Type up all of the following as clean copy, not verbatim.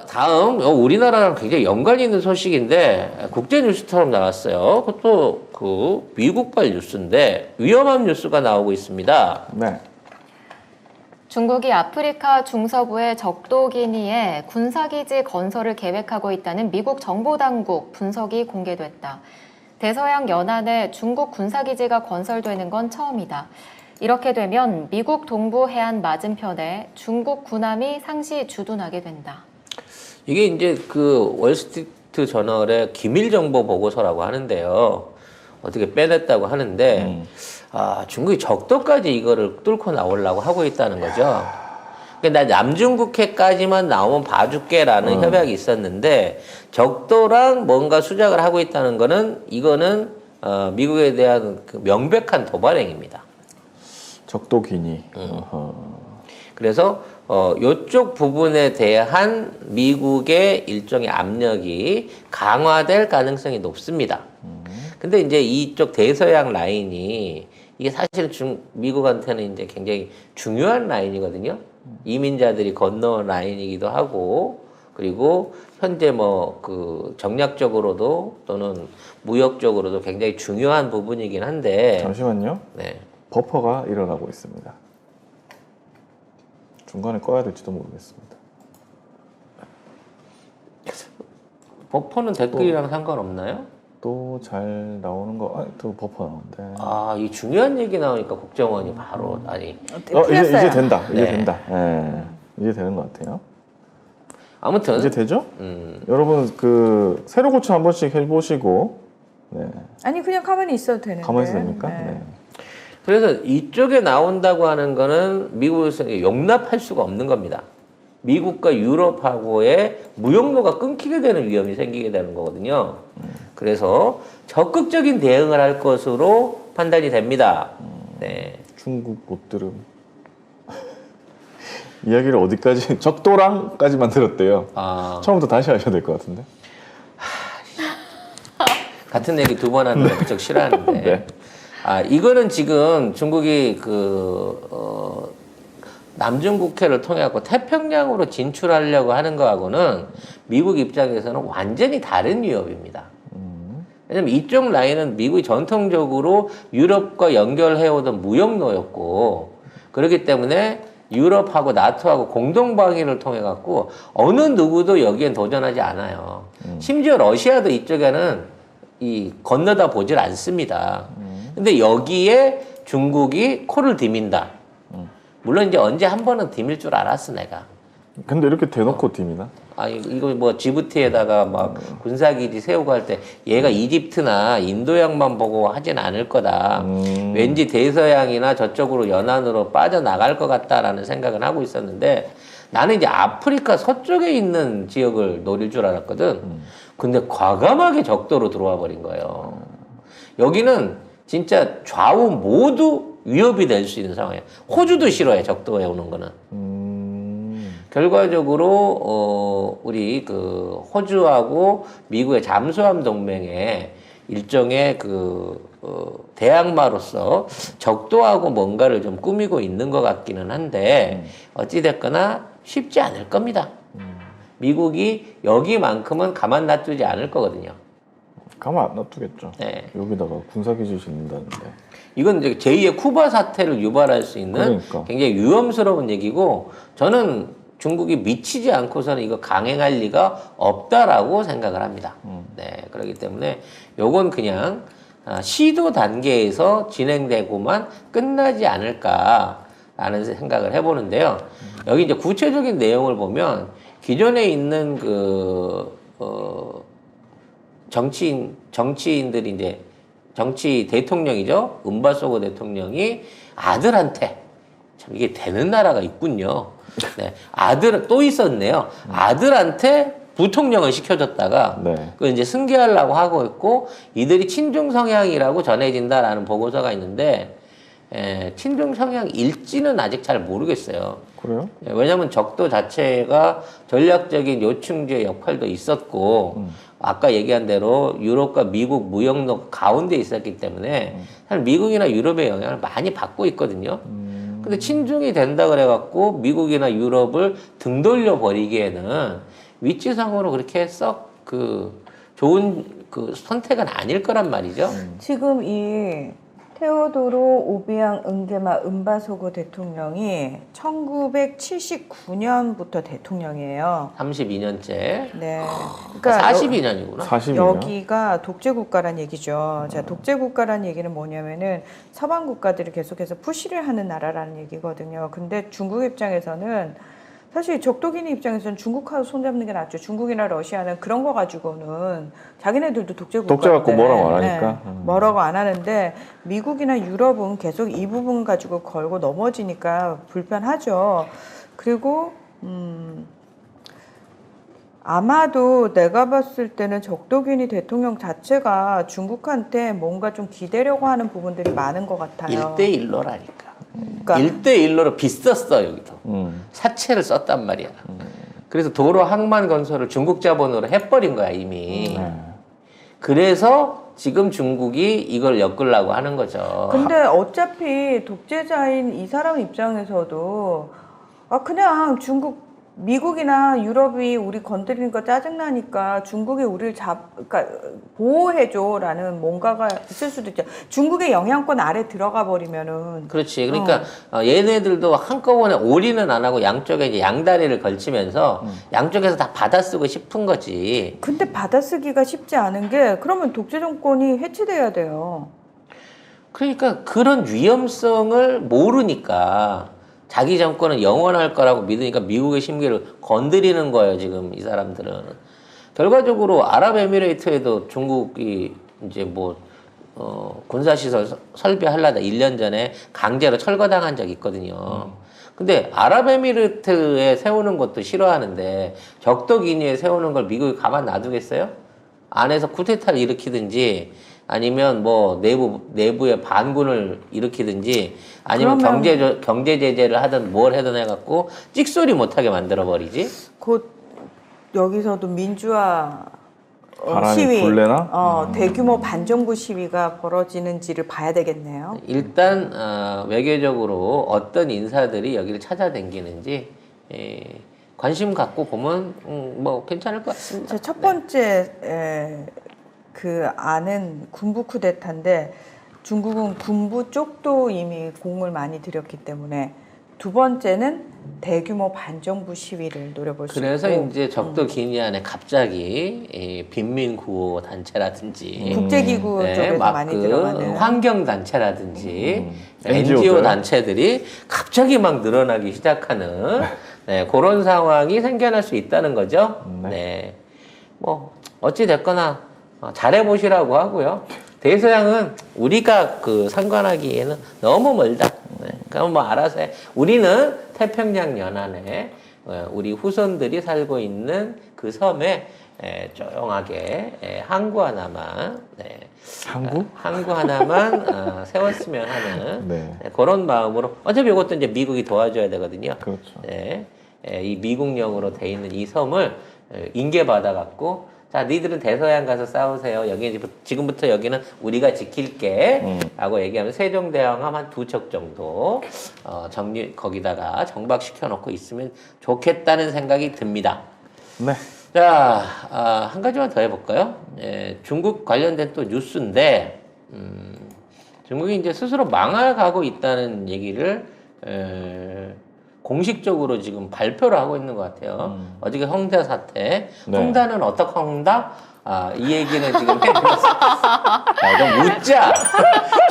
다음 우리나라랑 굉장히 연관이 있는 소식인데 국제 뉴스처럼 나왔어요. 그것도 그 미국발 뉴스인데 위험한 뉴스가 나오고 있습니다. 네. 중국이 아프리카 중서부의 적도기니에 군사기지 건설을 계획하고 있다는 미국 정보당국 분석이 공개됐다. 대서양 연안에 중국 군사기지가 건설되는 건 처음이다. 이렇게 되면 미국 동부 해안 맞은편에 중국 군함이 상시 주둔하게 된다. 이게 이제 그 월스트리트 저널의 기밀 정보 보고서라고 하는데요. 어떻게 빼냈다고 하는데 중국이 적도까지 이거를 뚫고 나오려고 하고 있다는 거죠. 그러니까 나 남중국해까지만 나오면 봐줄게라는 협약이 있었는데 적도랑 뭔가 수작을 하고 있다는 거는 이거는 미국에 대한 그 명백한 도발행위입니다. 적도 기니. 그래서 요쪽 부분에 대한 미국의 일종의 압력이 강화될 가능성이 높습니다. 근데 이제 이쪽 대서양 라인이 이게 사실 미국한테는 이제 굉장히 중요한 라인이거든요. 이민자들이 건너온 라인이기도 하고, 그리고 현재 뭐 그 정략적으로도 또는 무역적으로도 굉장히 중요한 부분이긴 한데. 잠시만요. 네. 버퍼가 일어나고 있습니다. 중간에 꺼야 될지도 모르겠습니다. 버퍼는 댓글이랑 상관없나요? 또 잘 나오는 거, 또 버퍼 나오는데. 이 중요한 얘기 나오니까 국정원이 바로, 아니. 이제 된다. 이제 네. 된다. 예. 이제 되는 것 같아요. 아무튼. 이제 되죠? 여러분, 새로 고쳐 한 번씩 해보시고, 네. 아니 그냥 가만히 있어도 되는데. 가만히 있어도 됩니까? 네. 네. 그래서 이쪽에 나온다고 하는 거는 미국에서 용납할 수가 없는 겁니다. 미국과 유럽하고의 무역로가 끊기게 되는 위험이 생기게 되는 거거든요. 그래서 적극적인 대응을 할 것으로 판단이 됩니다. 네. 중국 못 들음. 이야기를 어디까지, 적도랑까지만 들었대요. 처음부터 다시 하셔야 될 것 같은데. 같은 얘기 두 번 하는 거 무척 싫어하는데. 네. 이거는 지금 중국이 남중국해를 통해 갖고 태평양으로 진출하려고 하는 거하고는 미국 입장에서는 완전히 다른 위협입니다. 왜냐면 이쪽 라인은 미국이 전통적으로 유럽과 연결해오던 무역로였고, 그렇기 때문에 유럽하고 나토하고 공동방위를 통해 갖고 어느 누구도 여기엔 도전하지 않아요. 심지어 러시아도 이쪽에는 건너다 보질 않습니다. 근데 여기에 중국이 코를 디민다. 물론 이제 언제 한 번은 디밀 줄 알았어, 내가. 근데 이렇게 대놓고 팀이나? 이거 뭐 지부티에다가 막 군사기지 세우고 할 때 얘가 이집트나 인도양만 보고 하진 않을 거다. 왠지 대서양이나 저쪽으로 연안으로 빠져나갈 것 같다라는 생각을 하고 있었는데 나는 이제 아프리카 서쪽에 있는 지역을 노릴 줄 알았거든. 근데 과감하게 적도로 들어와 버린 거예요. 여기는 진짜 좌우 모두 위협이 될 수 있는 상황이에요. 호주도 싫어해, 적도에 오는 거는. 결과적으로 우리 호주하고 미국의 잠수함 동맹의 일종의 대항마로서 적도하고 뭔가를 좀 꾸미고 있는 것 같기는 한데 어찌됐거나 쉽지 않을 겁니다. 미국이 여기만큼은 가만 놔두지 않을 거거든요. 가만 안 놔두겠죠. 네. 여기다가 군사기지 짓는다는데. 이건 이제 제2의 쿠바 사태를 유발할 수 있는 굉장히 위험스러운 얘기고, 저는 중국이 미치지 않고서는 이거 강행할 리가 없다라고 생각을 합니다. 네, 그렇기 때문에 요건 그냥 시도 단계에서 진행되고만 끝나지 않을까라는 생각을 해보는데요. 여기 이제 구체적인 내용을 보면 기존에 있는 정치인들이 이제 정치 대통령이죠. 은바소고 대통령이 아들한테, 참 이게 되는 나라가 있군요. 네. 또 있었네요. 아들한테 부통령을 시켜줬다가 그 이제 승계하려고 하고 있고, 이들이 친중 성향이라고 전해진다라는 보고서가 있는데 친중 성향일지는 아직 잘 모르겠어요. 그래요? 왜냐하면 적도 자체가 전략적인 요충지의 역할도 있었고, 아까 얘기한 대로 유럽과 미국 무역로 가운데 있었기 때문에 사실 미국이나 유럽의 영향을 많이 받고 있거든요. 근데 친중이 된다 그래갖고 미국이나 유럽을 등 돌려 버리기에는 위치상으로 그렇게 썩 그 좋은 그 선택은 아닐 거란 말이죠. 지금 이 테오도로 오비앙 응게마 은바소고 대통령이 1979년부터 대통령이에요. 32년째. 네. 그러니까 42년이구나. 40이면 여기가 독재국가란 얘기죠. 자, 독재국가란 얘기는 뭐냐면은 서방 국가들이 계속해서 푸시를 하는 나라라는 얘기거든요. 근데 중국 입장에서는 사실 적도기니 입장에서는 중국하고 손잡는 게 낫죠. 중국이나 러시아는 그런 거 가지고는 자기네들도 독재국가인데 독재 갖고 뭐라고 안 하니까. 뭐라고 안 하는데 미국이나 유럽은 계속 이 부분 가지고 걸고 넘어지니까 불편하죠. 그리고 아마도 내가 봤을 때는 적도기니 대통령 자체가 중국한테 뭔가 좀 기대려고 하는 부분들이 많은 것 같아요. 1대1로라니까. 그러니까 1대1로로 빚썼어 여기도. 사채를 썼단 말이야. 그래서 도로 항만 건설을 중국 자본으로 해버린 거야 이미. 그래서 지금 중국이 이걸 엮으려고 하는 거죠. 근데 어차피 독재자인 이 사람 입장에서도 그냥 미국이나 유럽이 우리 건드리는 거 짜증나니까 중국이 우리를 그러니까 보호해줘라는 뭔가가 있을 수도 있죠. 중국의 영향권 아래 들어가 버리면은. 그렇지. 그러니까 얘네들도 한꺼번에 올인은 안 하고 양쪽에 이제 양다리를 걸치면서 양쪽에서 다 받아쓰고 싶은 거지. 근데 받아쓰기가 쉽지 않은 게 그러면 독재 정권이 해체돼야 돼요. 그러니까 그런 위험성을 모르니까 자기 정권은 영원할 거라고 믿으니까 미국의 심기를 건드리는 거예요, 지금 이 사람들은. 결과적으로 아랍에미레이트에도 중국이 이제 군사시설 설비하려다 1년 전에 강제로 철거당한 적이 있거든요. 근데 아랍에미레이트에 세우는 것도 싫어하는데 적도기니에 세우는 걸 미국이 가만 놔두겠어요? 안에서 쿠데타를 일으키든지 아니면 내부의 반군을 일으키든지 아니면 경제 제재를 하든 뭘 하든 해갖고 찍소리 못하게 만들어 버리지. 곧 여기서도 민주화 바람이 시위, 불래나? 대규모 반정부 시위가 벌어지는지를 봐야 되겠네요. 일단 외교적으로 어떤 인사들이 여기를 찾아다니는지 관심 갖고 보면 괜찮을 것 같습니다. 첫 번째 그 안은 군부 쿠데타인데 중국은 군부 쪽도 이미 공을 많이 들였기 때문에 두 번째는 대규모 반정부 시위를 노려볼 수 있고 그래서 이제 적도 기니 안에 갑자기 빈민 구호 단체라든지 국제기구 쪽에서 많이 들어가는 환경 단체라든지 NGO NGO 들. 단체들이 갑자기 막 늘어나기 시작하는 그런 상황이 생겨날 수 있다는 거죠. 네. 어찌 됐거나 잘해보시라고 하고요. 대서양은 우리가 상관하기에는 너무 멀다. 그럼 알아서 해. 우리는 태평양 연안에 우리 후손들이 살고 있는 그 섬에 조용하게 항구 하나만 항구 하나만 세웠으면 하는 그런 마음으로 어차피 이것도 이제 미국이 도와줘야 되거든요. 그렇죠. 이 미국령으로 돼 있는 이 섬을 인계받아 갖고 자, 니들은 대서양 가서 싸우세요. 지금부터 여기는 우리가 지킬게. 라고 얘기하면 세종대왕함 한 2척 정도, 거기다가 정박시켜 놓고 있으면 좋겠다는 생각이 듭니다. 네. 자, 한 가지만 더 해볼까요? 중국 관련된 또 뉴스인데, 중국이 이제 스스로 망해가고 있다는 얘기를, 공식적으로 지금 발표를 하고 있는 것 같아요. 어저께 홍다 사태. 네. 홍다는 어떻게 홍다? 이 얘기는 지금 해드렸어요. 좀 웃자.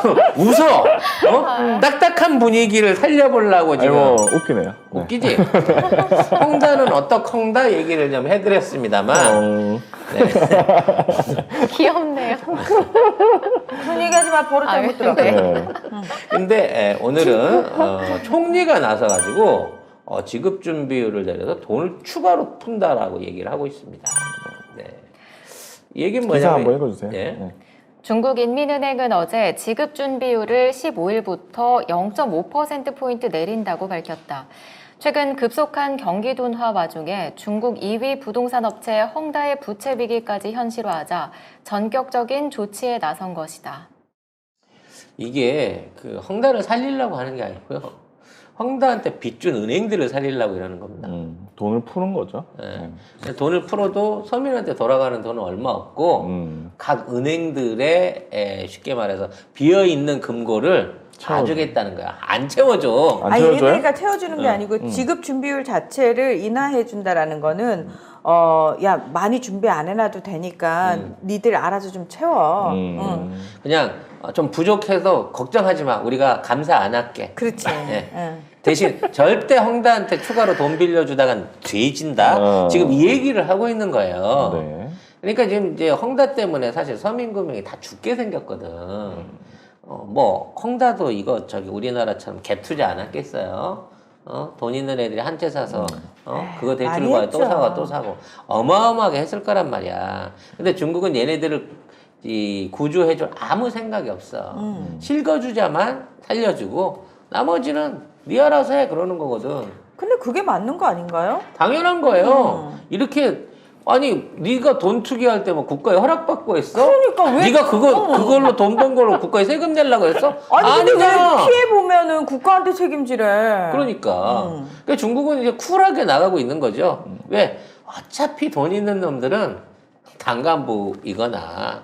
좀 웃어. 딱딱한 분위기를 살려보려고 지금. 아이고, 웃기네요. 네. 웃기지? 홍다는 어떻게 홍다 얘기를 좀 해드렸습니다만. 귀엽네요. 그런 얘기하지 마. 버릇 잘못 들어. 네. 근데 오늘은 총리가 나서가지고 지급 준비율을 내려서 돈을 추가로 푼다라고 얘기를 하고 있습니다. 네. 이 얘기는 뭐냐면 기사 한번 읽어주세요. 네. 중국인민은행은 어제 지급준비율을 15일부터 0.5%포인트 내린다고 밝혔다. 최근 급속한 경기 둔화 와중에 중국 2위 부동산 업체 헝다의 부채 위기까지 현실화하자 전격적인 조치에 나선 것이다. 이게 헝다를 살리려고 하는 게 아니고요. 헝다한테 빚준 은행들을 살리려고 이러는 겁니다. 돈을 푸는 거죠. 근데 돈을 풀어도 서민한테 돌아가는 돈은 얼마 없고 각 은행들의 쉽게 말해서 비어 있는 금고를 봐주겠다는 거야. 안 채워줘. 안 아니 채워줘요? 얘네가 채워주는 게 아니고 지급 준비율 자체를 인하해 준다라는 거는 야 많이 준비 안 해놔도 되니까 니들 알아서 좀 채워. 그냥 좀 부족해서 걱정하지 마. 우리가 감사 안 할게. 그렇지. 네. 대신 절대 헝다한테 추가로 돈 빌려주다간 뒤진다. 지금 이 얘기를 하고 있는 거예요. 네. 그러니까 지금 이제 헝다 때문에 사실 서민금융이 다 죽게 생겼거든. 뭐 헝다도 이거 저기 우리나라처럼 갭 투자 안 했겠어요. 돈 있는 애들이 한 채 사서 그거 대출 많이 받아 또 했죠. 사고 또 사고 어마어마하게 했을 거란 말이야. 근데 중국은 얘네들을 이 구조해줄 아무 생각이 없어. 실거주자만 살려주고 나머지는 네 알아서 해 그러는 거거든. 근데 그게 맞는 거 아닌가요? 당연한 거예요. 이렇게 아니 네가 돈 투기할 때 뭐 국가에 허락받고 했어? 그러니까 왜- 네가 그걸로 돈 번 걸로 국가에 세금 내려고 했어? 아니 근데 아니잖아. 왜 피해 보면은 국가한테 책임지래. 그러니까. 그러니까 중국은 이제 쿨하게 나가고 있는 거죠. 왜? 어차피 돈 있는 놈들은 당간부이거나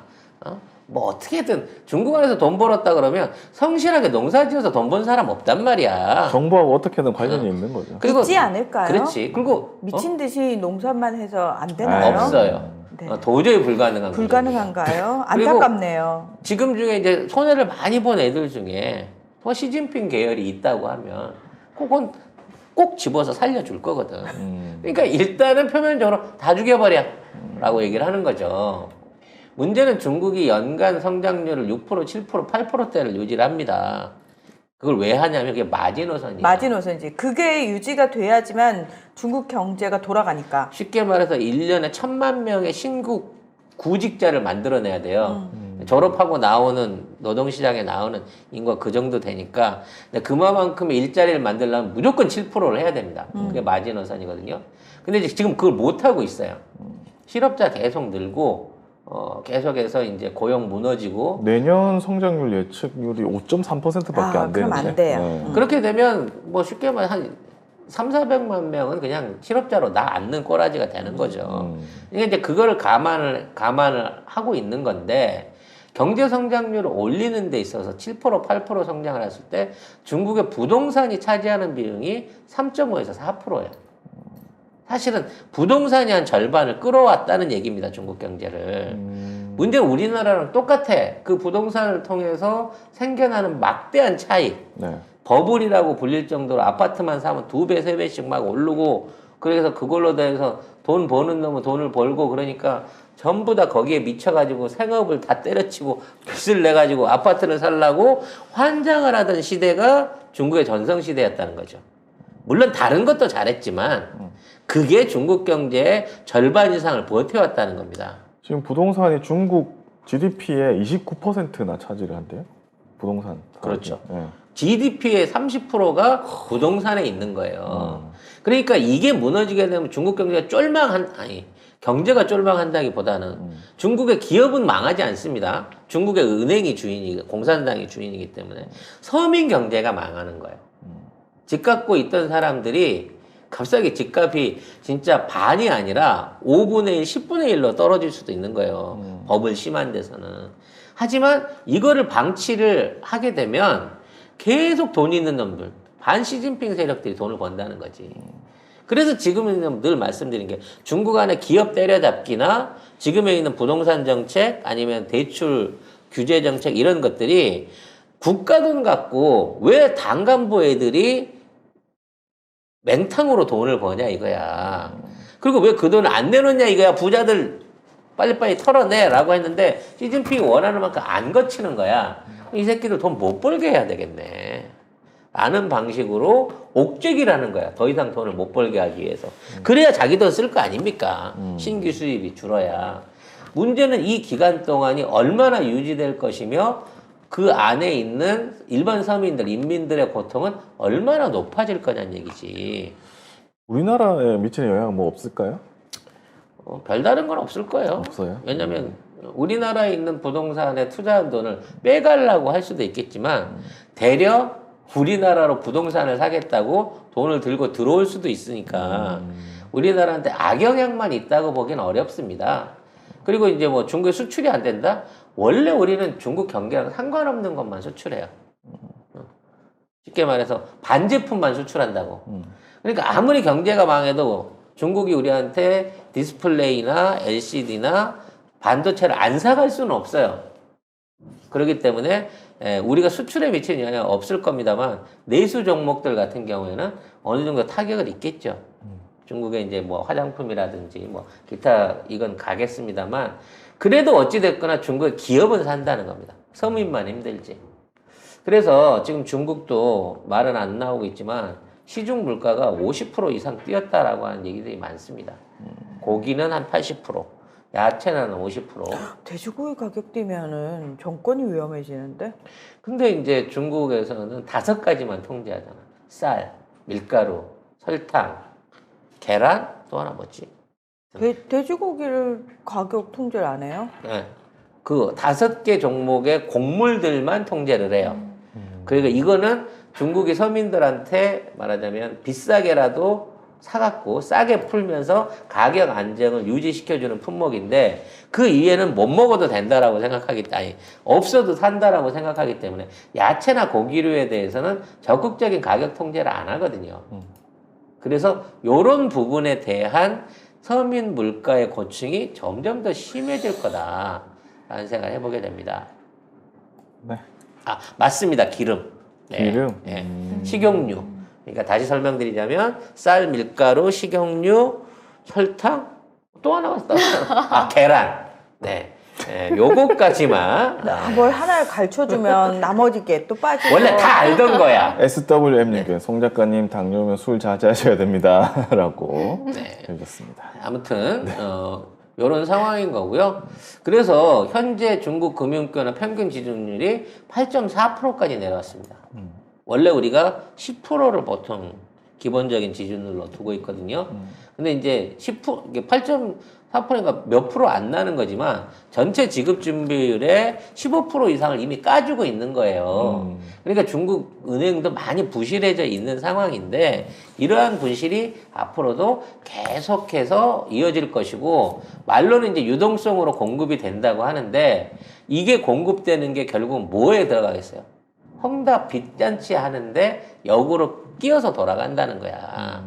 뭐 어떻게든 중국 안에서 돈 벌었다 그러면 성실하게 농사지어서 돈 번 사람 없단 말이야. 정부하고 어떻게든 관련이 있는 거죠. 그리고 있지 않을까요? 그렇지. 그리고 미친 듯이 농사만 해서 안 되나요? 없어요. 네. 도저히 불가능한 불가능한가요? 그리고 안타깝네요. 지금 중에 이제 손해를 많이 본 애들 중에 뭐 시진핑 계열이 있다고 하면 그건 꼭 집어서 살려줄 거거든. 그러니까 일단은 표면적으로 다 죽여버려 라고 얘기를 하는 거죠. 문제는 중국이 연간 성장률을 6%, 7%, 8%대를 유지를 합니다. 그걸 왜 하냐면 그게 마지노선이에요. 마지노선이지. 그게 유지가 돼야지만 중국 경제가 돌아가니까. 쉽게 말해서 1년에 1,000만 명의 신규 구직자를 만들어내야 돼요. 졸업하고 나오는 노동시장에 나오는 인구가 그 정도 되니까 근데 그만큼 일자리를 만들려면 무조건 7%를 해야 됩니다. 그게 마지노선이거든요. 근데 이제 지금 그걸 못하고 있어요. 실업자 계속 늘고 계속해서 이제 고용 무너지고 내년 성장률 예측률이 5.3%밖에 안 그럼 되는데. 안 돼요. 그렇게 되면 뭐 쉽게 말해 한 3,400만 명은 그냥 실업자로 나 앉는 꼬라지가 되는 거죠. 이게 이제 그거를 감안을 하고 있는 건데 경제 성장률을 올리는 데 있어서 7%, 8% 성장을 했을 때 중국의 부동산이 차지하는 비중이 3.5에서 4%예요. 사실은 부동산이 한 절반을 끌어왔다는 얘기입니다. 중국 경제를. 문제는 우리나라랑 똑같아. 그 부동산을 통해서 생겨나는 막대한 차이. 네. 버블이라고 불릴 정도로 아파트만 사면 2배, 3배씩 막 오르고 그래서 그걸로 대해서 돈 버는 놈은 돈을 벌고 그러니까 전부 다 거기에 미쳐가지고 생업을 다 때려치고 빚을 내가지고 아파트를 살라고 환장을 하던 시대가 중국의 전성시대였다는 거죠. 물론 다른 것도 잘했지만 그게 중국 경제의 절반 이상을 버텨왔다는 겁니다. 지금 부동산이 중국 GDP의 29%나 차지를 한대요. 부동산. 그렇죠. 네. GDP의 30%가 부동산에 있는 거예요. 그러니까 이게 무너지게 되면 중국 경제가 경제가 쫄망한다기보다는 중국의 기업은 망하지 않습니다. 중국의 은행이 공산당이 주인이기 때문에 서민 경제가 망하는 거예요. 집 갖고 있던 사람들이 갑자기 집값이 진짜 반이 아니라 5분의 1, 10분의 1로 떨어질 수도 있는 거예요. 버블 심한 데서는. 하지만 이거를 방치를 하게 되면 계속 돈 있는 놈들, 반 시진핑 세력들이 돈을 번다는 거지. 그래서 지금은 늘 말씀드린 게 중국 안에 기업 때려잡기나 지금에 있는 부동산 정책 아니면 대출 규제 정책 이런 것들이 국가 돈 갖고 왜 당간부 애들이 맹탕으로 돈을 버냐 이거야. 그리고 왜 그 돈을 안 내놓냐 이거야. 부자들 빨리빨리 털어내라고 했는데 시진핑이 원하는 만큼 안 거치는 거야. 이 새끼들 돈 못 벌게 해야 되겠네. 라는 방식으로 옥죄기라는 거야. 더 이상 돈을 못 벌게 하기 위해서. 그래야 자기 돈 쓸 거 아닙니까? 신규 수입이 줄어야. 문제는 이 기간 동안이 얼마나 유지될 것이며 그 안에 있는 일반 서민들, 인민들의 고통은 얼마나 높아질 거냐는 얘기지. 우리나라에 미치는 영향은 뭐 없을까요? 별다른 건 없을 거예요. 없어요. 왜냐면 우리나라에 있는 부동산에 투자한 돈을 빼가려고 할 수도 있겠지만 대려 우리나라로 부동산을 사겠다고 돈을 들고 들어올 수도 있으니까 우리나라한테 악영향만 있다고 보기는 어렵습니다. 그리고 이제 뭐 중국에 수출이 안 된다? 원래 우리는 중국 경제랑 상관없는 것만 수출해요. 쉽게 말해서 반제품만 수출한다고. 그러니까 아무리 경제가 망해도 중국이 우리한테 디스플레이나 LCD나 반도체를 안 사갈 수는 없어요. 그렇기 때문에 우리가 수출에 미치는 영향은 없을 겁니다만 내수 종목들 같은 경우에는 어느 정도 타격을 입겠죠. 중국의 이제 뭐 화장품이라든지 뭐 기타 이건 가겠습니다만 그래도 어찌됐거나 중국의 기업은 산다는 겁니다. 서민만 힘들지. 그래서 지금 중국도 말은 안 나오고 있지만 시중 물가가 50% 이상 뛰었다라고 하는 얘기들이 많습니다. 고기는 한 80%, 야채는 한 50%. 돼지고기 가격 뛰면은 정권이 위험해지는데? 근데 이제 중국에서는 5가지만 통제하잖아. 쌀, 밀가루, 설탕, 계란, 또 하나 뭐지? 돼지고기를 가격 통제를 안 해요? 네. 그 5개 종목의 곡물들만 통제를 해요. 그러니까 이거는 중국이 서민들한테 말하자면 비싸게라도 사갖고 싸게 풀면서 가격 안정을 유지시켜주는 품목인데 그 이해는 못 먹어도 된다라고 없어도 산다라고 생각하기 때문에 야채나 고기류에 대해서는 적극적인 가격 통제를 안 하거든요. 그래서 이런 부분에 대한 서민 물가의 고충이 점점 더 심해질 거다라는 생각을 해보게 됩니다. 네. 아, 맞습니다. 기름. 네. 기름? 네. 식용유. 그러니까 다시 설명드리자면 쌀, 밀가루, 식용유, 설탕, 또 하나가 있었잖아. 아, 계란. 네. 네, 요거까지만. 뭘 하나를 가르쳐주면 나머지 게 또 빠지고. 원래 다 알던 거야. SWM님께 송 작가님 당뇨면 술 자제하셔야 됩니다. 라고 네. 해주셨습니다. 아무튼 이런 상황인 거고요. 그래서 현재 중국 금융권의 평균 지준율이 8.4%까지 내려왔습니다. 원래 우리가 10%를 보통 기본적인 지준율로 두고 있거든요. 근데 이제 10%, 8.4%가 몇 프로 안 나는 거지만 전체 지급 준비율의 15% 이상을 이미 까주고 있는 거예요. 그러니까 중국 은행도 많이 부실해져 있는 상황인데 이러한 부실이 앞으로도 계속해서 이어질 것이고 말로는 이제 유동성으로 공급이 된다고 하는데 이게 공급되는 게 결국 뭐에 들어가겠어요? 헝다 빚잔치 하는데 역으로 끼어서 돌아간다는 거야.